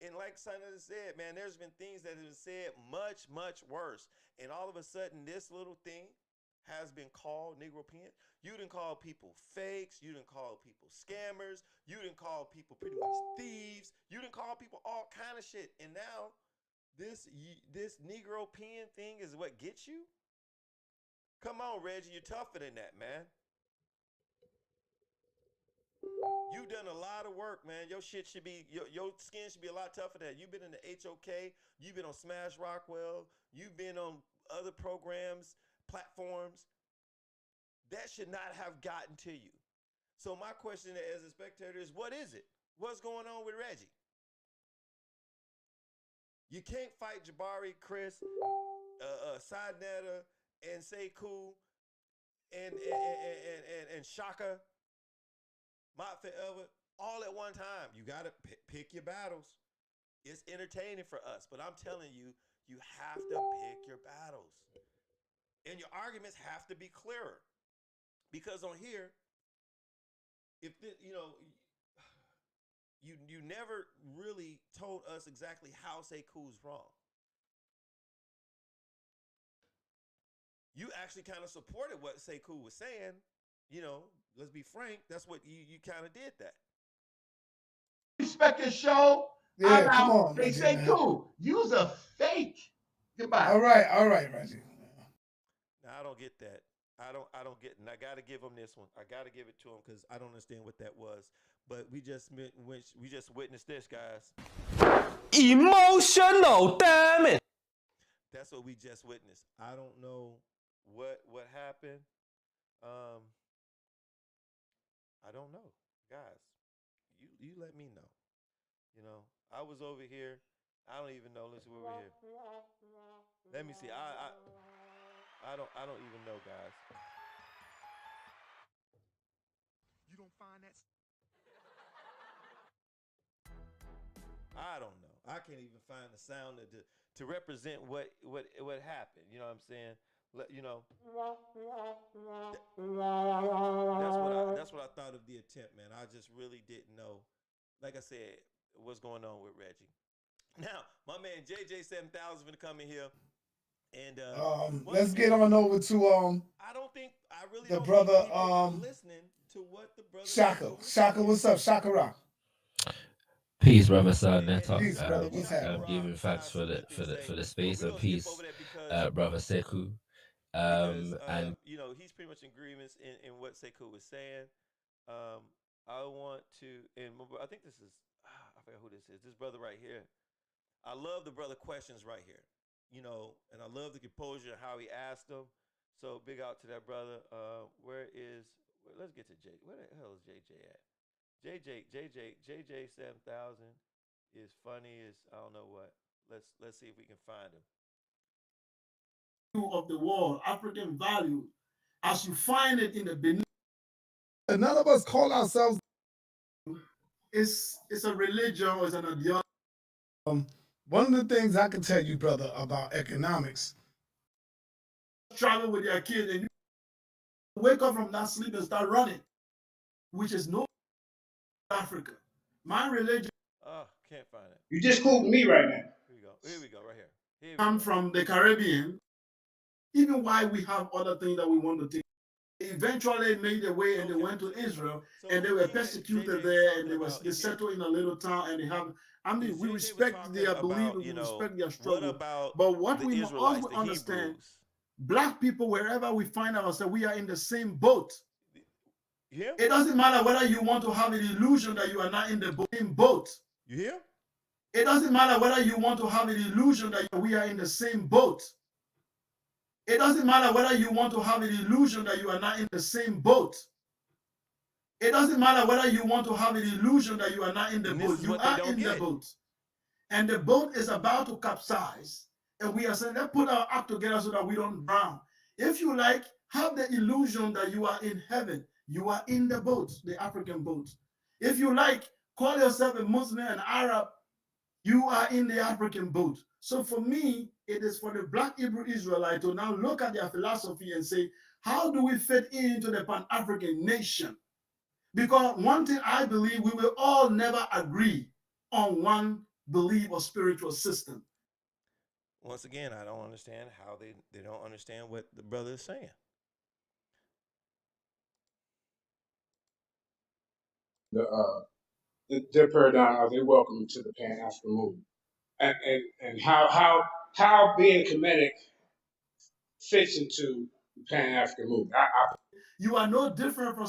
And like Senator said, man, there's been things that have been said much, much worse. And all of a sudden, this little thing has been called Negro pen. You didn't call people fakes. You didn't call people scammers. You didn't call people pretty much thieves. You didn't call people all kind of shit. And now this Negro pen thing is what gets you? Come on, Reggie, you're tougher than that, man. You've done a lot of work, man. Your shit should be, your skin should be a lot tougher than that. You've been in the HOK. You've been on Smash Rockwell. You've been on other programs, platforms. That should not have gotten to you. So my question as a spectator is, what is it? What's going on with Reggie? You can't fight Jabari, Chris, Sinetta, and Sekou, and Shaka, Mott Forever, all at one time. You got to pick your battles. It's entertaining for us, but I'm telling you, you have to pick your battles. And your arguments have to be clearer. Because on here, you never really told us exactly how Sekou's wrong. You actually kind of supported what Sekou was saying. Let's be frank, that's what you kind of did that. respect your show. Yeah, come on, They Reggie, say, man. cool. You's a fake. Goodbye. All right, Reggie. Now I don't get that. I don't get, and I got to give him this one. I got to give it to him because I don't understand what that was. But we just witnessed this, guys. Emotional, damn it. That's what we just witnessed. I don't know what happened. Um, I don't know, guys. You let me know. You know, I was over here. I don't even know. Listen, we're over here. Let me see. I don't even know, guys. You don't find that I don't know. I can't even find the sound to represent what happened. You know what I'm saying? You know, that's what I thought of the attempt, man. I just really didn't know. Like I said, what's going on with Reggie? Now, my man JJ 7000 gonna come in here, and Let's get on over to I really the don't brother think people are listening to what the brother Shaka. was Shaka, saying. what's up? Shaka Rock. Peace, brother Son And Netter. Peace, brother. if What's Shaka happening? I'm Rock giving thanks has for some the good for things to the say, for the but space we're and gonna skip peace, over that because brother Sekou. because And you know he's pretty much in agreements in what Sekou was saying. I want to, and I think this is I forget who this is. This brother right here. I love the brother questions right here. You know, and I love the composure and how he asked them. So big out to that brother. Let's get to J. Where the hell is JJ at? JJ 7000 is funny as I don't know what. Let's see if we can find him. Of the world, African value, as you find it in the Benin, None of us call ourselves. it's a religion or it's an ideology. One of the things I can tell you, brother, about economics. Travel with your kid and you wake up from that sleep and start running, which is no Africa. My religion Oh, can't find it. You just quoting me right now. Here we go. Here we go. Right here. Here we come go. from the Caribbean, even why we have other things that we want to take. They eventually made their way and they went to Israel and they were persecuted there and they settled in a little town and they have. I mean, we respect their belief and we respect their What struggle. about But what the we must Israelites, also the understand, Hebrews? black people, wherever we find ourselves, we are in the same boat. You hear? It doesn't matter whether you want to have an illusion that you are not in the same boat. You hear? It doesn't matter whether you want to have an illusion that we are in the same boat. It doesn't matter whether you want to have an illusion that you are not in the same boat. It doesn't matter whether you want to have an illusion that you are not in the boat. You are in the boat. And the boat is about to capsize. And we are saying, let's put our act together so that we don't drown. If you like, have the illusion that you are in heaven. You are in the boat, the African boat. If you like, call yourself a Muslim and Arab, you are in the African boat. So for me, it is for the Black Hebrew Israelite to now look at their philosophy and say, how do we fit into the Pan African nation? Because one thing I believe, we will all never agree on one belief or spiritual system. Once again, I don't understand how they don't understand what the brother is saying. Their paradigm, they welcome to the Pan African movement, and how being Kemetic fits into the Pan African movement. You are no different from.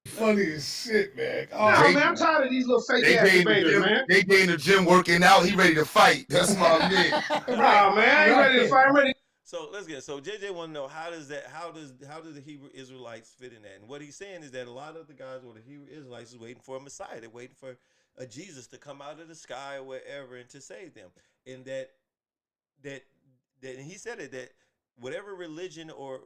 Funny as shit, man. No, man, I'm tired of these little fake ass debaters, man. They in the gym working out. He ready to fight. That's my man. Right, man, I ain't ready to fight. I'm ready. So let's get. So JJ want to know how does the Hebrew Israelites fit in that? And what he's saying is that a lot of the guys or the Hebrew Israelites is waiting for a Messiah. They're waiting for a Jesus to come out of the sky or wherever and to save them. And that and he said it that whatever religion or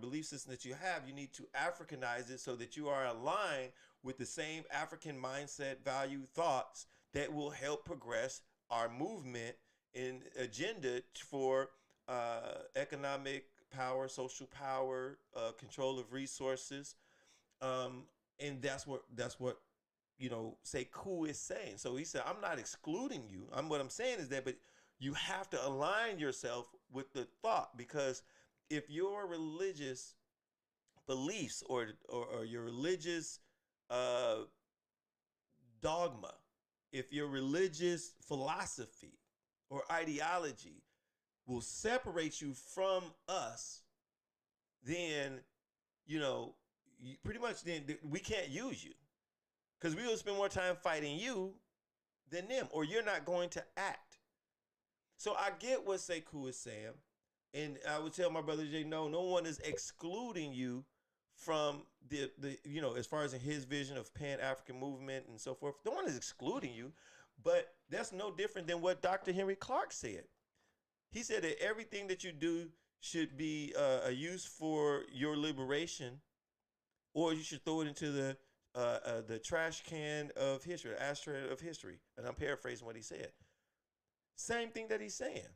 belief system that you have, you need to Africanize it so that you are aligned with the same African mindset, value, thoughts that will help progress our movement and agenda for economic power, social power, control of resources, and that's what Sekou is saying. So he said, I'm not excluding you. What I'm saying is that, but you have to align yourself with the thought, because if your religious beliefs or your religious dogma, if your religious philosophy or ideology will separate you from us, then pretty much then we can't use you, because we will spend more time fighting you than them, or you're not going to act. So I get what Sekou is saying, and I would tell my brother Jay, no one is excluding you from the as far as in his vision of Pan African movement and so forth. No one is excluding you, but that's no different than what Dr. Henry Clark said. He said that everything that you do should be a use for your liberation, or you should throw it into the trash can of history, the ashtray of history. And I'm paraphrasing what he said. Same thing that he's saying.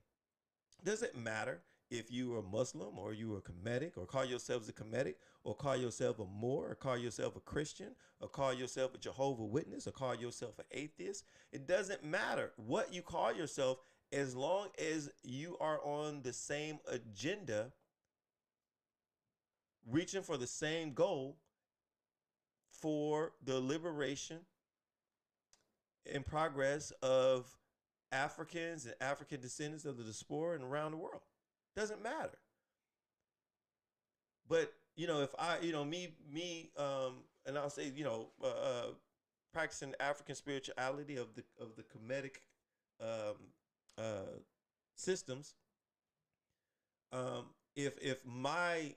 Does it matter if you are Muslim or you are Kemetic, or call yourselves a Kemetic, or call yourself a Moor, or call yourself a Christian, or call yourself a Jehovah's Witness, or call yourself an atheist? It doesn't matter what you call yourself, as long as you are on the same agenda, reaching for the same goal for the liberation and progress of Africans and African descendants of the diaspora and around the world. Doesn't matter. But if I, and I'll say, practicing African spirituality of the Kemetic systems. If my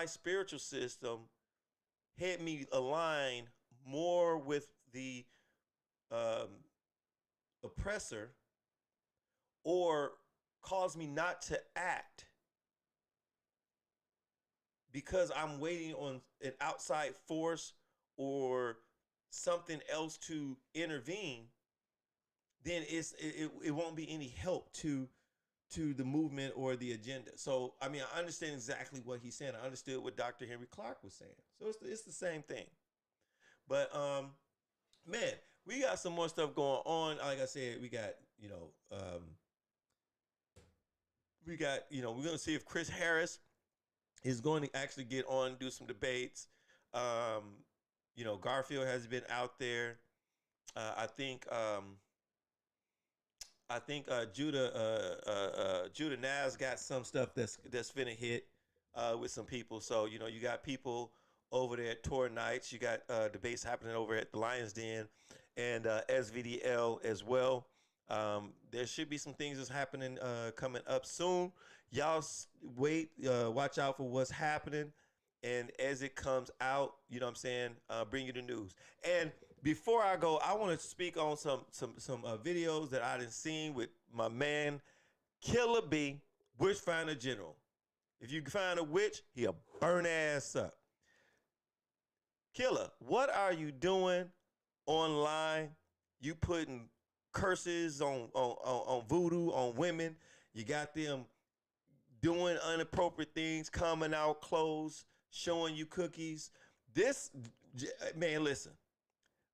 spiritual system had me align more with the oppressor, or cause me not to act because I'm waiting on an outside force or something else to intervene, then it won't be any help to the movement or the agenda. So I mean, I understand exactly what he's saying. I understood what Dr. Henry Clark was saying. So it's the same thing. But man, we got some more stuff going on. Like I said, we got we're gonna see if Chris Harris is going to actually get on and do some debates. Garfield has been out there. I think Judah Naz got some stuff that's finna hit with some people. So you got people over there at Tour Nights. You got debates happening over at the Lions Den and SVDL as well. There should be some things that's happening coming up soon. Y'all wait, watch out for what's happening. And as it comes out, bring you the news. And before I go, I want to speak on some videos that I done seen with my man, Killer B, Witch Finder General. If you find a witch, he'll burn ass up. Killer, what are you doing online? You putting curses on voodoo on women. You got them doing inappropriate things, coming out clothes, showing you cookies. This man, listen,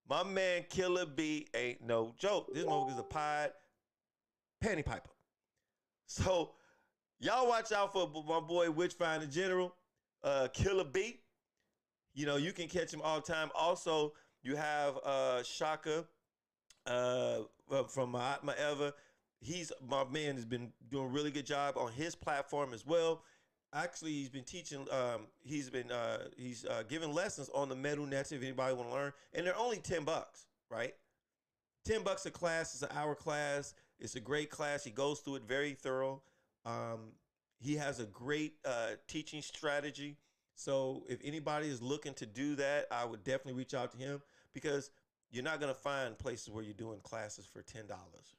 my man Killer B ain't no joke. This motherfucker's a pied panty piper. So y'all watch out for my boy Witchfinder General, Killer B. You can catch him all the time. Also, you have Shaka from my Ever. My man has been doing a really good job on his platform as well. Actually, he's been teaching. He's giving lessons on the MeduNet if anybody want to learn, and they're only $10, right? $10 a class. It's an hour class. It's a great class. He goes through it very thorough. He has a great teaching strategy. So if anybody is looking to do that, I would definitely reach out to him, because you're not gonna find places where you're doing classes for $10,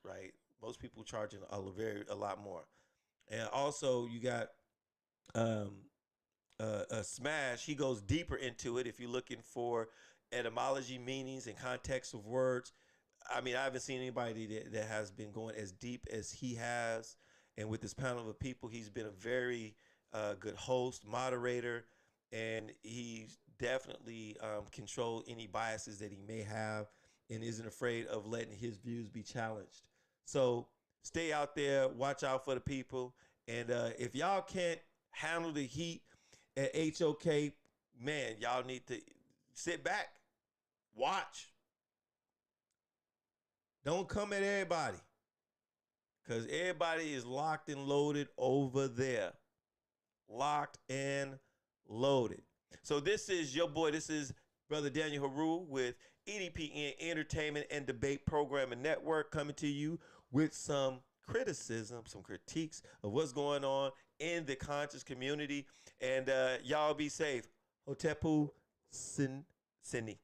right? Most people charging a lot more. And also you got Smash. He goes deeper into it if you're looking for etymology, meanings, and context of words. I mean, I haven't seen anybody that has been going as deep as he has. And with this panel of people, he's been a very good host, moderator, and he's definitely controlled any biases that he may have, and isn't afraid of letting his views be challenged. So stay out there, watch out for the people. And if y'all can't handle the heat at HOK, man, y'all need to sit back, watch. Don't come at everybody, because everybody is locked and loaded over there. Locked and loaded. So this is your boy. This is Brother Daniel Haru with EDPN Entertainment and Debate Program and Network, coming to you with some criticism, some critiques of what's going on in the conscious community. And y'all be safe. Hotepu Sinu.